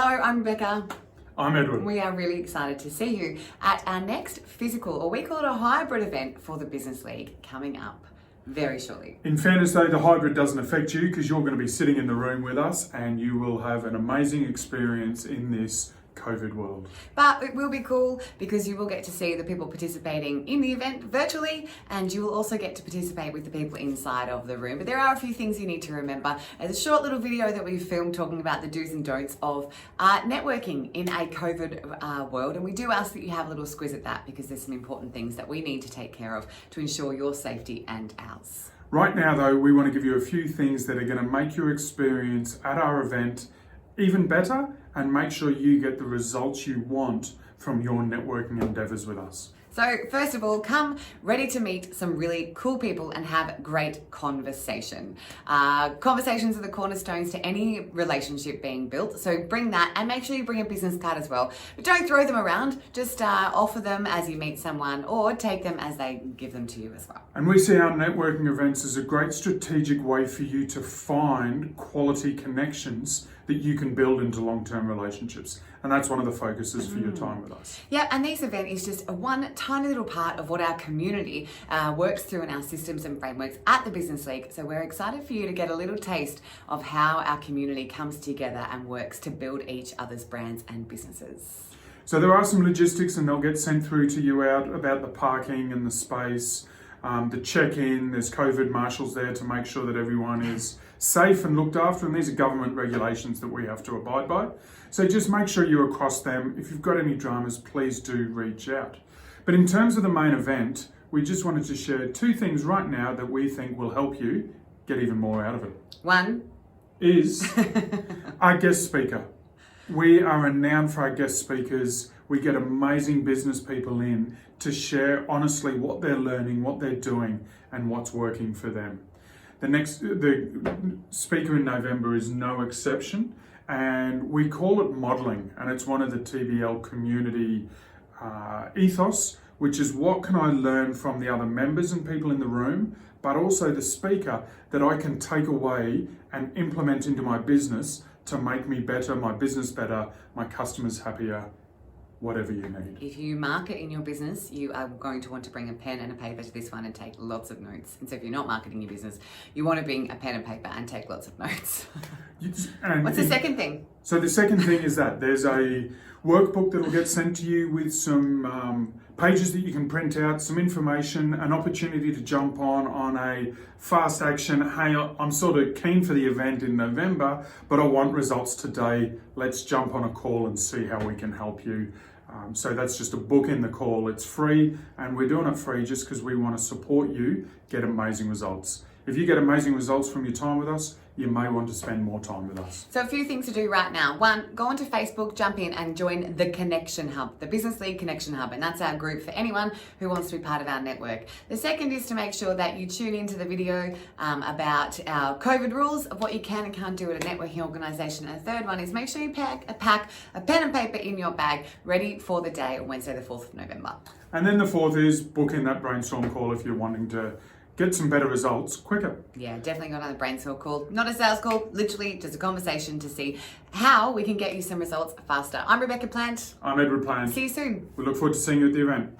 Hello, I'm Rebecca. I'm Edward. We are really excited to see you at our next physical, or we call it a hybrid event for the Business League, coming up very shortly. In fairness though, the hybrid doesn't affect you because you're going to be sitting in the room with us and you will have an amazing experience in this COVID world. But it will be cool because you will get to see the people participating in the event virtually, and you will also get to participate with the people inside of the room. But there are a few things you need to remember. There's a short little video that we've filmed talking about the do's and don'ts of networking in a COVID world, and we do ask that you have a little squiz at that because there's some important things that we need to take care of to ensure your safety and ours. Right now though, we want to give you a few things that are going to make your experience at our event even better and make sure you get the results you want from your networking endeavours with us. So first of all, come ready to meet some really cool people and have great conversation. Conversations are the cornerstones to any relationship being built. So bring that, and make sure you bring a business card as well. But don't throw them around, just offer them as you meet someone or take them as they give them to you as well. And we see our networking events as a great strategic way for you to find quality connections that you can build into long-term relationships. And that's one of the focuses for your time with us. Yeah, and this event is just one tiny little part of what our community works through in our systems and frameworks at the Business League. So we're excited for you to get a little taste of how our community comes together and works to build each other's brands and businesses. So there are some logistics and they'll get sent through to you out about the parking and the space, the check-in. There's COVID marshals there to make sure that everyone is safe and looked after, and these are government regulations that we have to abide by. So just make sure you're across them. If you've got any dramas, please do reach out. But in terms of the main event, we just wanted to share two things right now that we think will help you get even more out of it. One is our guest speaker. We are renowned for our guest speakers. We get amazing business people in to share honestly what they're learning, what they're doing, and what's working for them. The speaker in November is no exception, and we call it modelling, and it's one of the TBL community ethos, which is what can I learn from the other members and people in the room, but also the speaker that I can take away and implement into my business to make me better, my business better, my customers happier, whatever you need. If you market in your business, you are going to want to bring a pen and a paper to this one and take lots of notes. And so if you're not marketing your business, you want to bring a pen and paper and take lots of notes. What's the second thing? So the second thing is that there's a workbook that will get sent to you with some pages that you can print out, some information, an opportunity to jump on a fast action. Hey, I'm sort of keen for the event in November, but I want results today. Let's jump on a call and see how we can help you. So that's just a book in the call. It's free, and we're doing it free just because we want to support you get amazing results. If you get amazing results from your time with us, you may want to spend more time with us. So a few things to do right now. One, go onto Facebook, jump in and join the Connection Hub, the Business League Connection Hub, and that's our group for anyone who wants to be part of our network. The second is to make sure that you tune into the video about our COVID rules of what you can and can't do at a networking organisation. And the third one is make sure you pack a pen and paper in your bag, ready for the day on Wednesday the 4th of November. And then the fourth is book in that brainstorm call if you're wanting to get some better results quicker. Yeah, definitely got another brainstorm call. Not a sales call, literally just a conversation to see how we can get you some results faster. I'm Rebecca Plant. I'm Edward Plant. See you soon. We look forward to seeing you at the event.